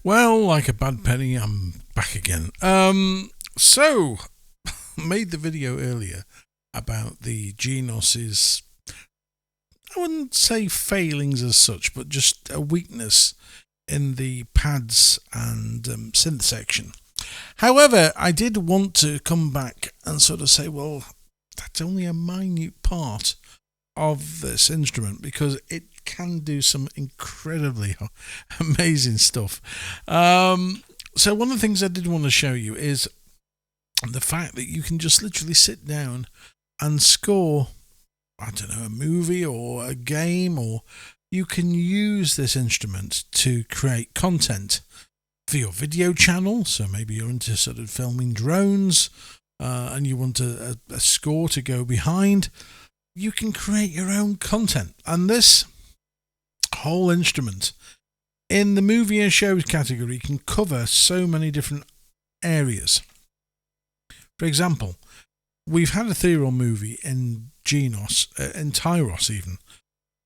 Well, like a bad penny, I'm back again. So made the video earlier about the Genos's, I wouldn't say failings as such, but just a weakness in the pads and synth section. However, I did want to come back and sort of say, well, that's only a minute part of this instrument because it can do some incredibly amazing stuff. So one of the things I did want to show you is the fact that you can just literally sit down and score, I don't know, a movie or a game, or you can use this instrument to create content for your video channel. So maybe you're into sort of filming drones and you want a score to go behind. You can create your own content. And this whole instrument in the movie and shows category can cover so many different areas. For example, we've had a ethereal movie in Genos, in Tyros even,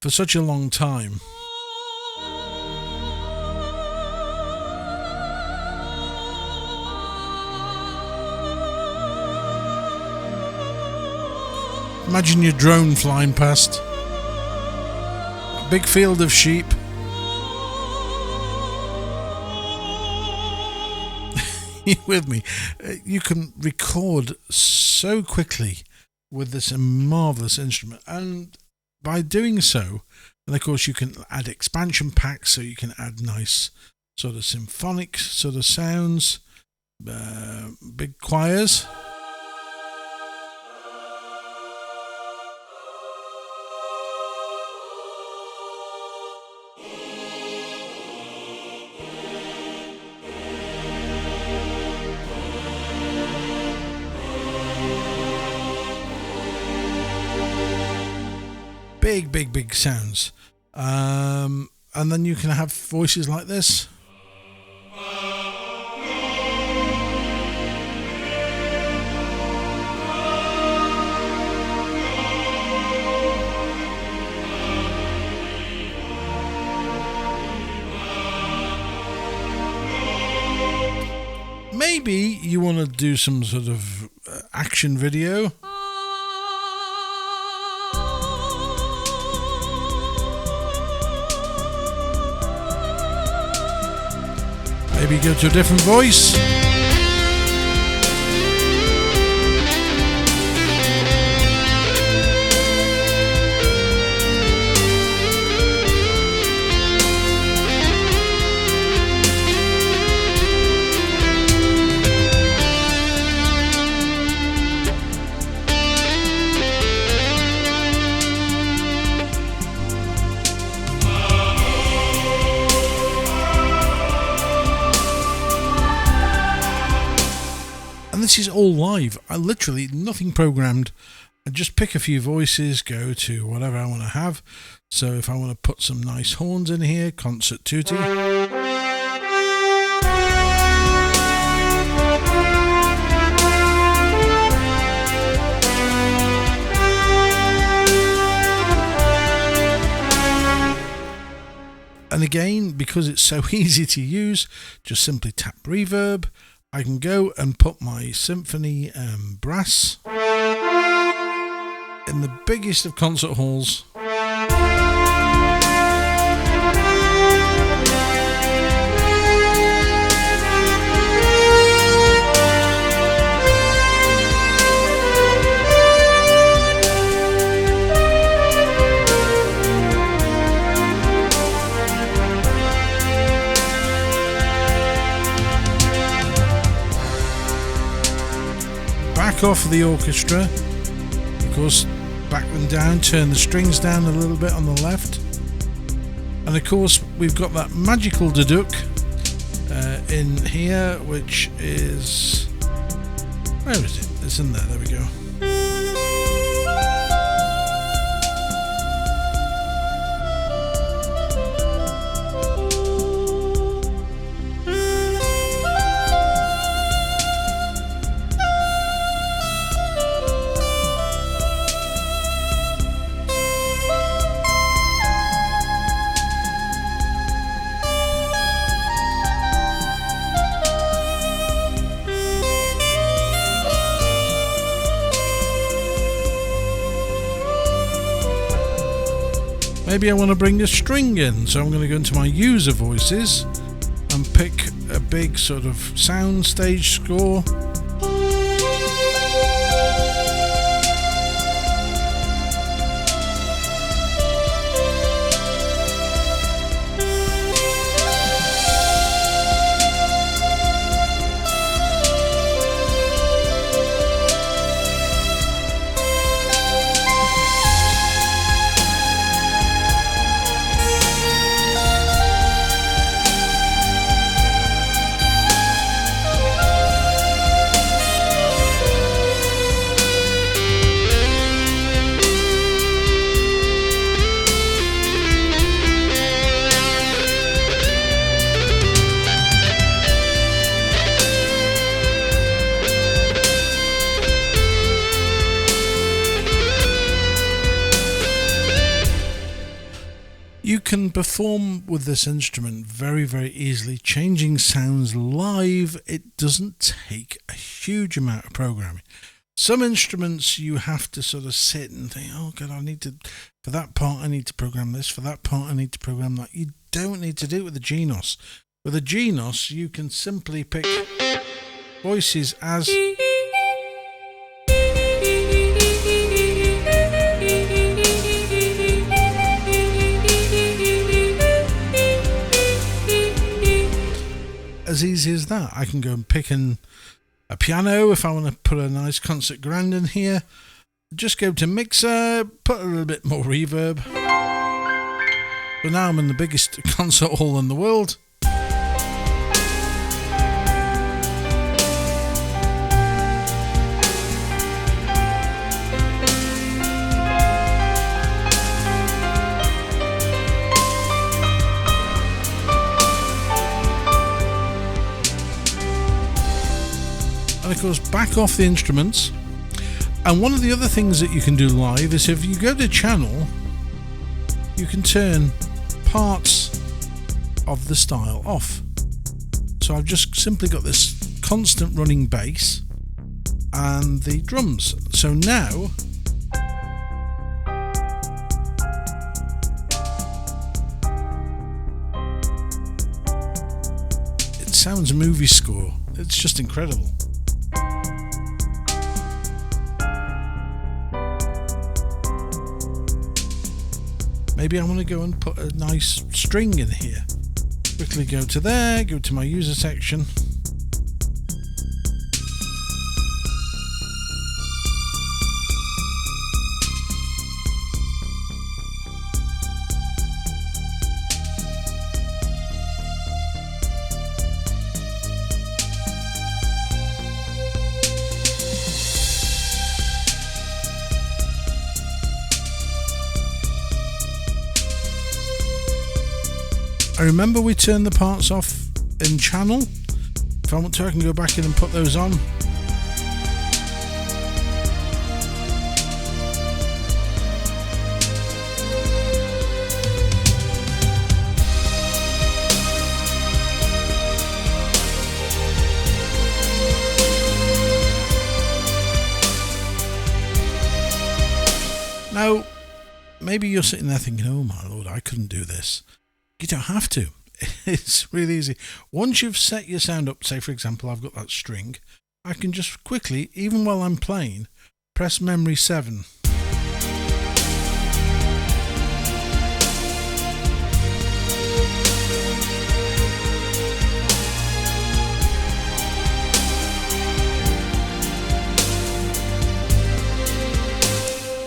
for such a long time. Imagine your drone flying past a big field of sheep. You with me? You can record so quickly with this marvelous instrument, and by doing so, and of course you can add expansion packs, so you can add nice sort of symphonic sort of sounds, big choirs. Big sounds, and then you can have voices like this. Maybe you want to do some sort of action video. Maybe go to a different voice. This is all live. I literally nothing programmed. I just pick a few voices, go to whatever I want to have. So if I want to put some nice horns in here, concert tutti. And again, because it's so easy to use, just simply tap reverb. I can go and put my symphony brass in the biggest of concert halls. Off the orchestra, of course, back them down, turn the strings down a little bit on the left, and of course we've got that magical duduk in here, which is, where is it? It's in there we go. maybe I want to bring a string in, so I'm going to go into my user voices and pick a big sort of sound stage score. You can perform with this instrument very, very easily, changing sounds live. It doesn't take a huge amount of programming. Some instruments you have to sort of sit and think, oh God, for that part I need to program this, for that part I need to program that. You don't need to do it with the Genos. With a Genos, you can simply pick voices as easy as that. I can go and pick a piano if I want to put a nice concert grand in here. Just go to mixer, put a little bit more reverb. So now I'm in the biggest concert hall in the world. And of course, back off the instruments. And one of the other things that you can do live is if you go to channel, you can turn parts of the style off. So I've just simply got this constant running bass and the drums. So now it sounds movie score. It's just incredible. Maybe I want to go and put a nice string in here. Quickly go to there, go to my user section. I remember we turned the parts off in channel. If I want to, I can go back in and put those on. Now, maybe you're sitting there thinking, oh my lord, I couldn't do this. You don't have to. It's really easy. Once you've set your sound up, say for example I've got that string, I can just quickly, even while I'm playing, press memory 7.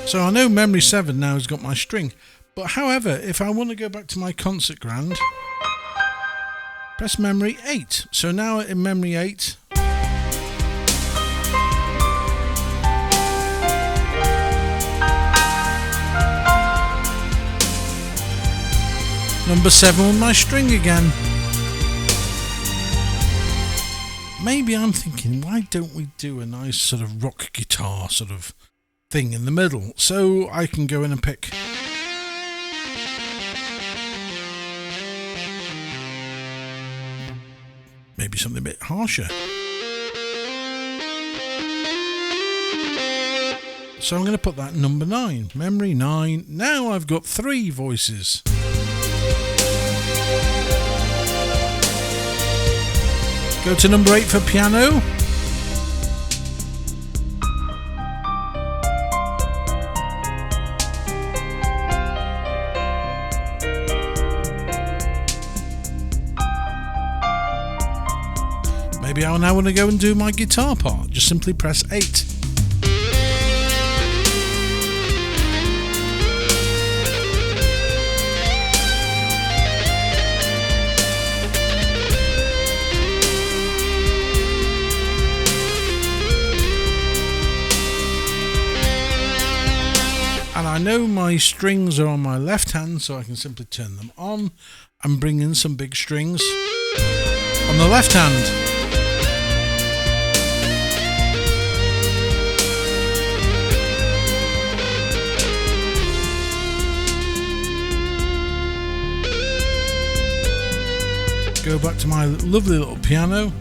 So I know memory 7 now has got my string. But however, if I want to go back to my concert grand, press memory 8. So now in memory 8, number 7 with my string again. Maybe I'm thinking, why don't we do a nice sort of rock guitar sort of thing in the middle? So I can go in and pick maybe something a bit harsher. So I'm going to put that number 9, memory 9. Now I've got 3 voices. Go to number 8 for piano. Maybe I now want to go and do my guitar part. Just simply press 8. And I know my strings are on my left hand, so I can simply turn them on and bring in some big strings on the left hand. Go back to my lovely little piano.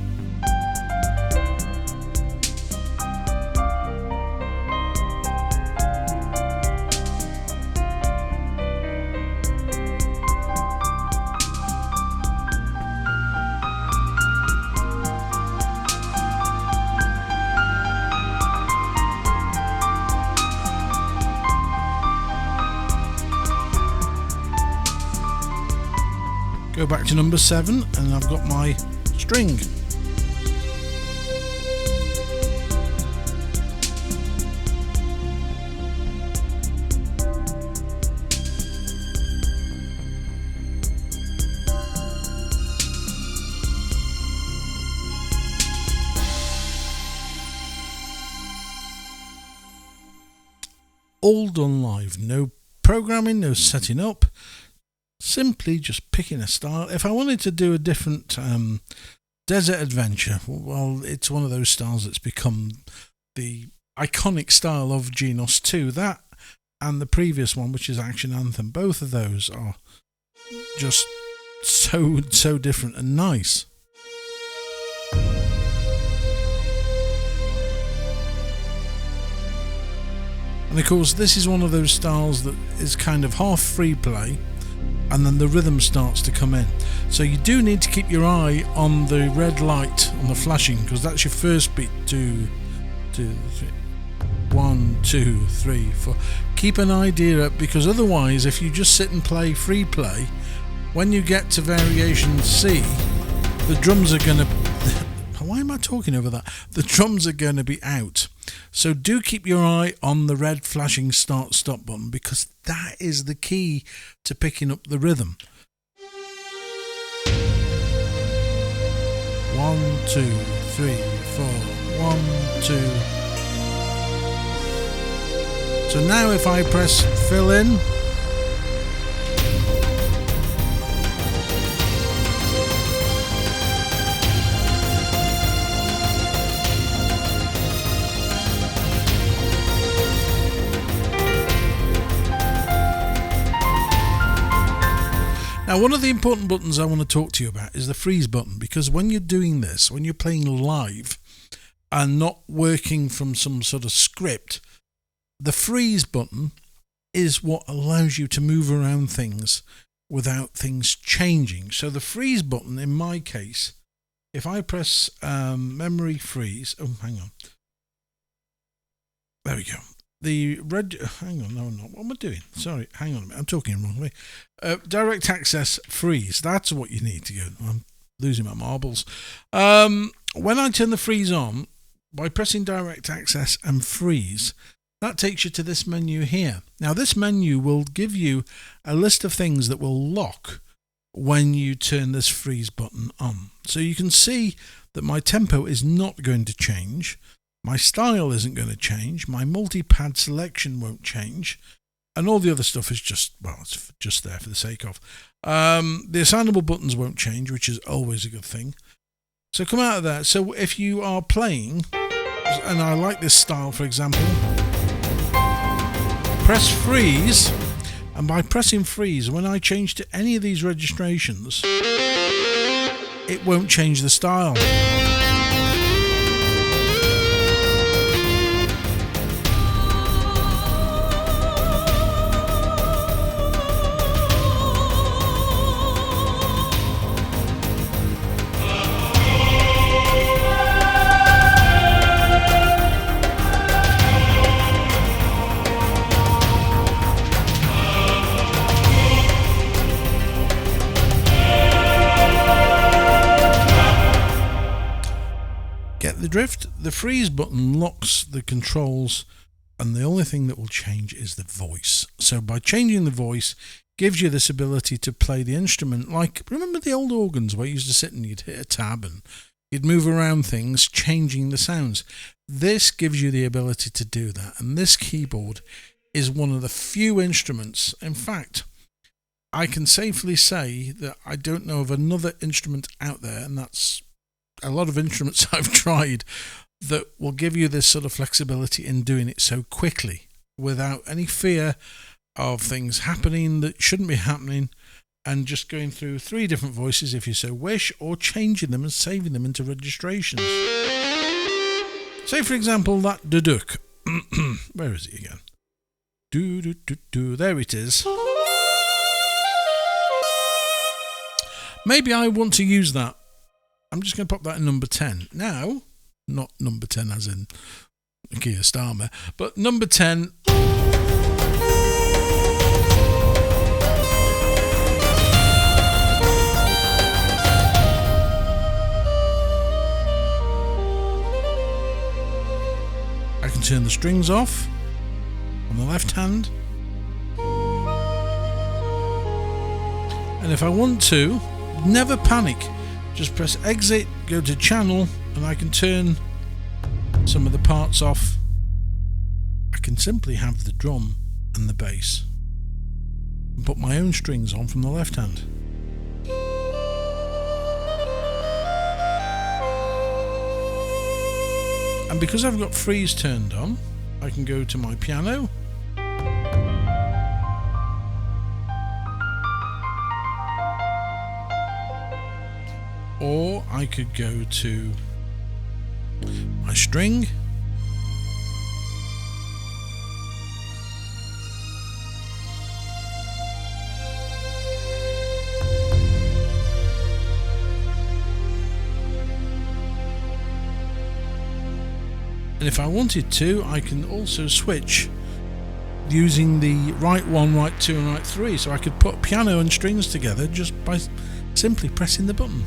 Go back to number 7 and I've got my string. All done live, no programming, no setting up. Simply just picking a style. If I wanted to do a different desert adventure, well, it's one of those styles that's become the iconic style of Genos 2. That and the previous one, which is Action Anthem, both of those are just so different and nice. And of course, this is one of those styles that is kind of half free play, and then the rhythm starts to come in. So you do need to keep your eye on the red light on the flashing, because that's your first beat. 2, 2, 3. 1, 2, 3, 4. Keep an idea up, because otherwise, if you just sit and play free play, when you get to variation C, the drums are going to... Why am I talking over that? The drums are going to be out. So do keep your eye on the red flashing start stop button, because that is the key to picking up the rhythm. 1, 2, 3, 4. 1, 2. So now if I press fill in, now, one of the important buttons I want to talk to you about is the freeze button, because when you're doing this, when you're playing live and not working from some sort of script, the freeze button is what allows you to move around things without things changing. So the freeze button, in my case, if I press memory freeze, oh, hang on. There we go. The red, hang on, no, what am I doing? Sorry, hang on a minute, I'm talking the wrong way. Direct access freeze, that's what you need to go. I'm losing my marbles. When I turn the freeze on, by pressing direct access and freeze, that takes you to this menu here. Now, this menu will give you a list of things that will lock when you turn this freeze button on. So you can see that my tempo is not going to change. My style isn't going to change. My multipad selection won't change. And all the other stuff is just, well, it's just there for the sake of. The assignable buttons won't change, which is always a good thing. So come out of that. So if you are playing, and I like this style, for example, press freeze. And by pressing freeze, when I change to any of these registrations, it won't change the style. Get the drift? The freeze button locks the controls, and the only thing that will change is the voice. So by changing the voice, gives you this ability to play the instrument like, remember the old organs where you used to sit and you'd hit a tab and you'd move around things, changing the sounds. This gives you the ability to do that, and this keyboard is one of the few instruments, in fact, I can safely say that I don't know of another instrument out there, and that's a lot of instruments I've tried, that will give you this sort of flexibility in doing it so quickly without any fear of things happening that shouldn't be happening, and just going through 3 different voices if you so wish, or changing them and saving them into registrations. Say for example that duduk. Where is it again? Do. There it is. Maybe I want to use that. I'm just going to pop that in number 10. Now, not number 10 as in Keir Starmer, but number 10. I can turn the strings off on the left hand. And if I want to, never panic. Just press exit, go to channel, and I can turn some of the parts off. I can simply have the drum and the bass and put my own strings on from the left hand. And because I've got freeze turned on, I can go to my piano. Or I could go to my string. And if I wanted to, I can also switch using the right 1, right 2 and right 3. So I could put piano and strings together just by simply pressing the button.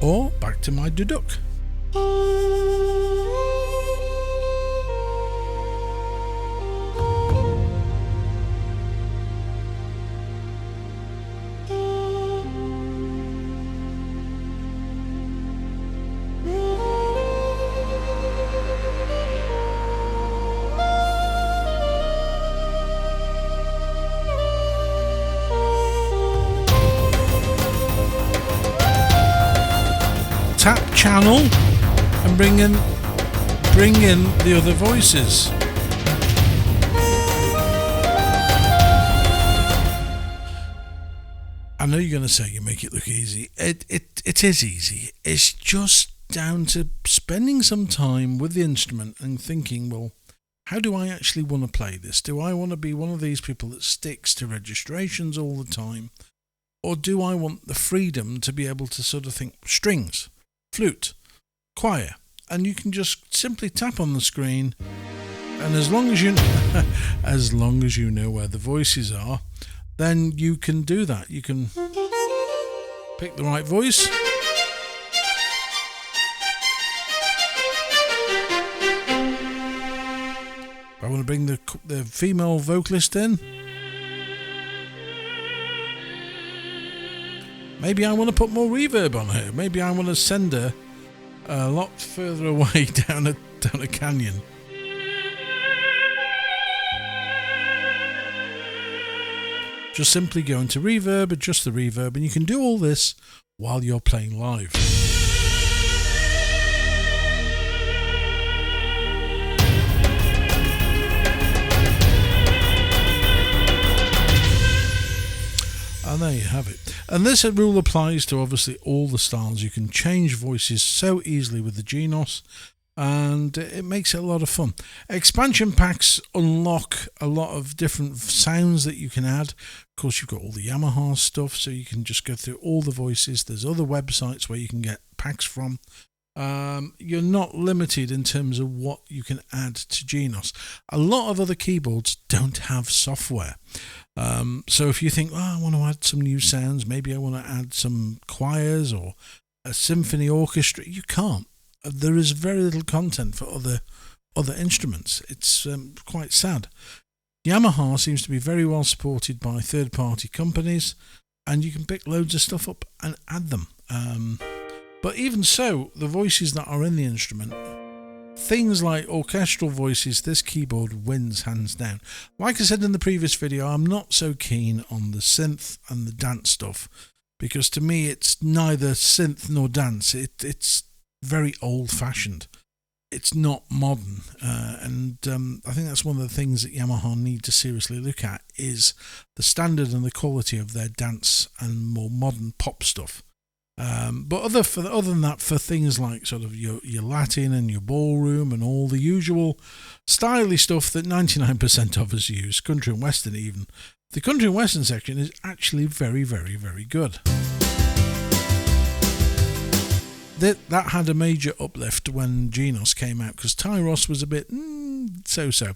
Or back to my duduk. Tap channel and bring in the other voices. I know you're going to say you make it look easy. It is easy. It's just down to spending some time with the instrument and thinking, well, how do I actually want to play this? Do I want to be one of these people that sticks to registrations all the time? Or do I want the freedom to be able to sort of think strings, flute, choir, and you can just simply tap on the screen, and as long as you know where the voices are, then you can do that. You can pick the right voice. I want to bring the female vocalist in. Maybe I want to put more reverb on her. Maybe I want to send her a lot further away down a canyon. Just simply go into reverb, adjust the reverb, and you can do all this while you're playing live. And there you have it. And this rule applies to obviously all the styles. You can change voices so easily with the Genos, and it makes it a lot of fun. Expansion packs unlock a lot of different sounds that you can add. Of course, you've got all the Yamaha stuff, so you can just go through all the voices. There's other websites where you can get packs from. you're not limited in terms of what you can add to Genos. A lot of other keyboards don't have software. So if you think, I want to add some new sounds, maybe I want to add some choirs or a symphony orchestra, you can't. There is very little content for other instruments. It's quite sad. Yamaha seems to be very well supported by third-party companies, and you can pick loads of stuff up and add them. But even so, the voices that are in the instrument, things like orchestral voices, this keyboard wins hands down. Like I said in the previous video, I'm not so keen on the synth and the dance stuff, because to me it's neither synth nor dance. It's very old-fashioned. It's not modern, and I think that's one of the things that Yamaha need to seriously look at, is the standard and the quality of their dance and more modern pop stuff. But other than that, for things like sort of your Latin and your ballroom and all the usual stylish stuff that 99% of us use, country and western even, the country and western section is actually very, very, very good. That had a major uplift when Genos came out, because Tyros was a bit so-so.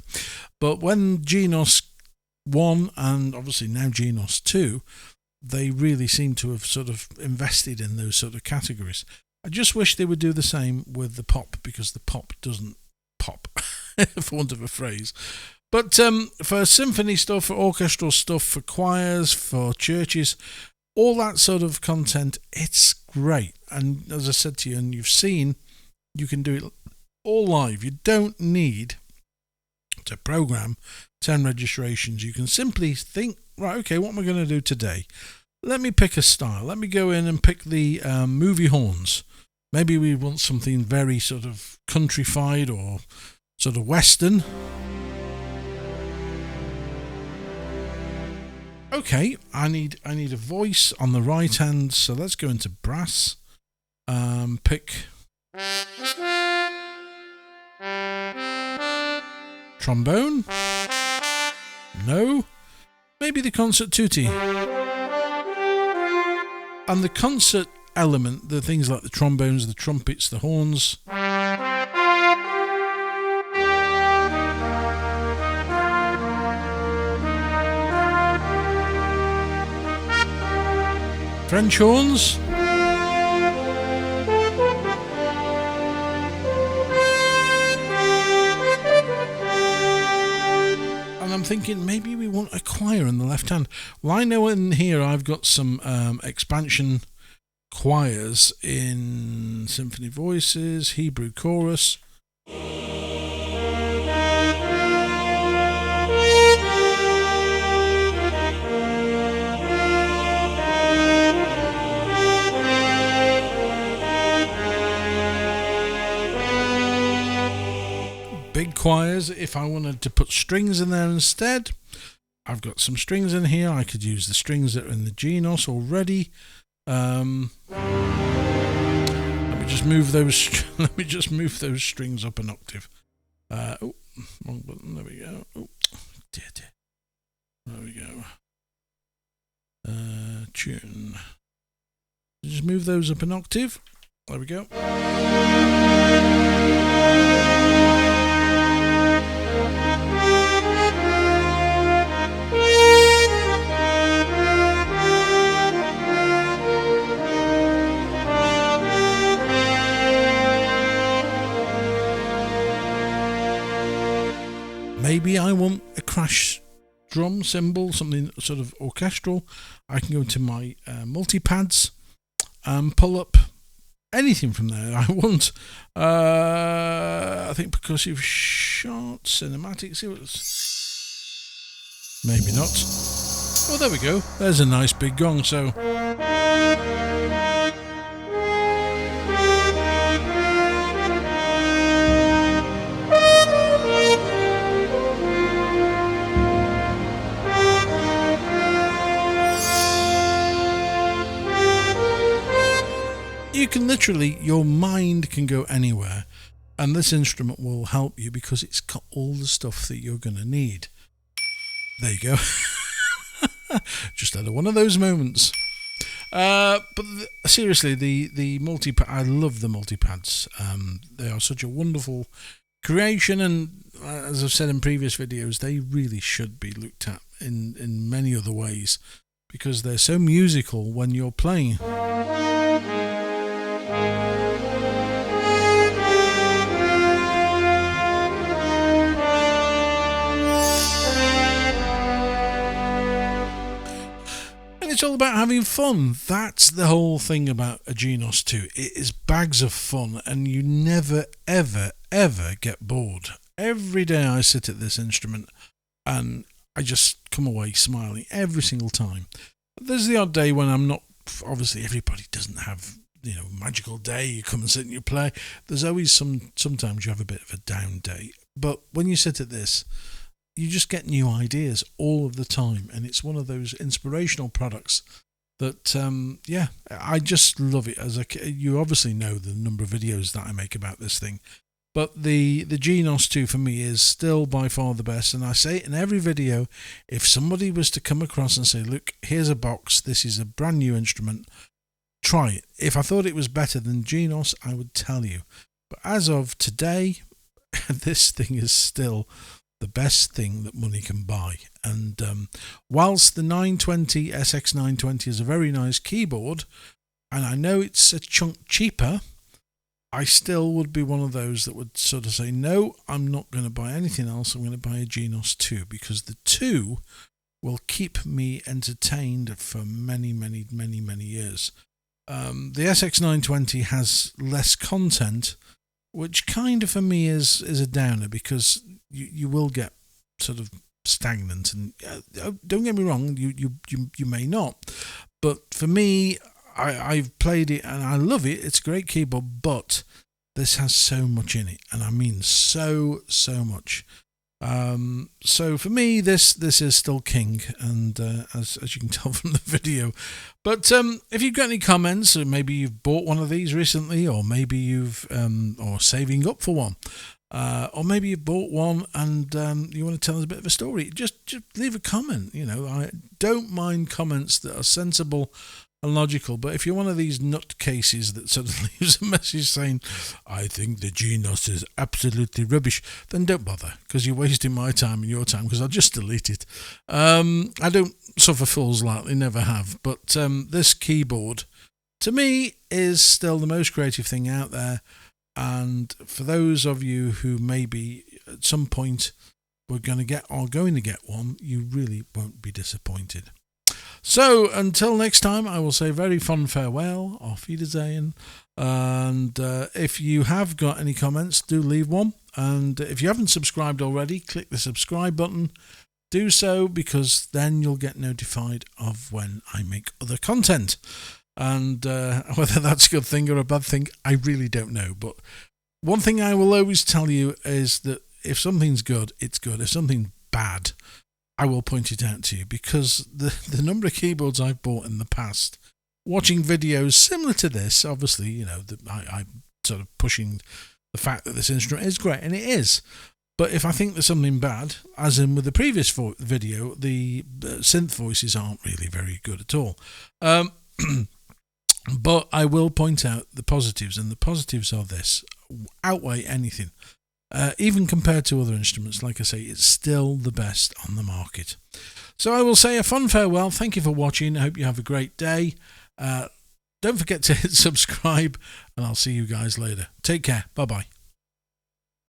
But when Genos 1 and obviously now Genos 2, they really seem to have sort of invested in those sort of categories. I just wish they would do the same with the pop, because the pop doesn't pop, for want of a phrase. But for symphony stuff, for orchestral stuff, for choirs, for churches, all that sort of content, it's great. And as I said to you, and you've seen, you can do it all live. You don't need to program 10 registrations. You can simply think, right, okay, what am I going to do today? Let me pick a style. Let me go in and pick the movie horns. Maybe we want something very sort of countrified or sort of western. Okay, I need a voice on the right hand, so let's go into brass. Pick trombone. No, maybe the concert tutti. And the concert element, the things like the trombones, the trumpets, the horns. French horns. And I'm thinking maybe we want a choir in the left hand. Well, I know in here I've got some expansion choirs in symphony voices, Hebrew chorus. Big choirs. If I wanted to put strings in there instead, I've got some strings in here. I could use the strings that are in the Genos already. Let me just move those. Let me just move those strings up an octave. Wrong button. There we go. Oh, dear. There we go. Tune. Just move those up an octave. There we go. Maybe I want a crash drum cymbal, something sort of orchestral. I can go into my multipads and pull up anything from there I want. I think percussive shot, cinematic. See what it's... Maybe not. Oh, there we go. There's a nice big gong. So. You can literally, your mind can go anywhere, and this instrument will help you because it's got all the stuff that you're going to need. There you go. Just had one of those moments. Seriously, the multipad, I love the multipads. They are such a wonderful creation, and as I've said in previous videos, they really should be looked at in many other ways because they're so musical when you're playing. It's all about having fun. That's the whole thing about a Genos 2. It is bags of fun, and you never, ever, ever get bored. Every day I sit at this instrument, and I just come away smiling every single time. There's the odd day when I'm not. Obviously, everybody doesn't have magical day. You come and sit and you play. There's always sometimes you have a bit of a down day, but when you sit at this, you just get new ideas all of the time, and it's one of those inspirational products that, I just love it. You obviously know the number of videos that I make about this thing, but the Genos 2 for me is still by far the best, and I say it in every video. If somebody was to come across and say, look, here's a box, this is a brand new instrument, try it. If I thought it was better than Genos, I would tell you. But as of today, this thing is still the best thing that money can buy. And whilst the 920 SX 920 is a very nice keyboard, and I know it's a chunk cheaper, I still would be one of those that would sort of say, no, I'm not going to buy anything else. I'm going to buy a Genos 2 because the 2 will keep me entertained for many, many, many, many years. The SX 920 has less content, which kind of for me is a downer because you will get sort of stagnant, and don't get me wrong, you may not, but for me, I've played it and I love it. It's a great keyboard, but this has so much in it, and I mean so much. So for me, this is still king, and as you can tell from the video. But if you've got any comments, or maybe you've bought one of these recently, or maybe you've or saving up for one, or maybe you bought one and you want to tell us a bit of a story, just leave a comment. I don't mind comments that are sensible and logical, but if you're one of these nutcases that sort of leaves a message saying, I think the Genos is absolutely rubbish, then don't bother, because you're wasting my time and your time, because I'll just delete it. I don't suffer fools lightly, never have, but this keyboard, to me, is still the most creative thing out there, and for those of you who maybe at some point were going to get one, you really won't be disappointed. So, until next time, I will say very fond farewell, auf Wiedersehen, and if you have got any comments, do leave one, and if you haven't subscribed already, click the subscribe button, do so, because then you'll get notified of when I make other content, and whether that's a good thing or a bad thing, I really don't know, but one thing I will always tell you is that if something's good, it's good. If something's bad, I will point it out to you, because the number of keyboards I've bought in the past, watching videos similar to this, obviously, I'm sort of pushing the fact that this instrument is great, and it is. But if I think there's something bad, as in with the previous video, the synth voices aren't really very good at all. But I will point out the positives, and the positives are this: outweigh anything. Even compared to other instruments, like I say, it's still the best on the market. So I will say a fond farewell. Thank you for watching. I hope you have a great day. Don't forget to hit subscribe, and I'll see you guys later. Take care. Bye-bye.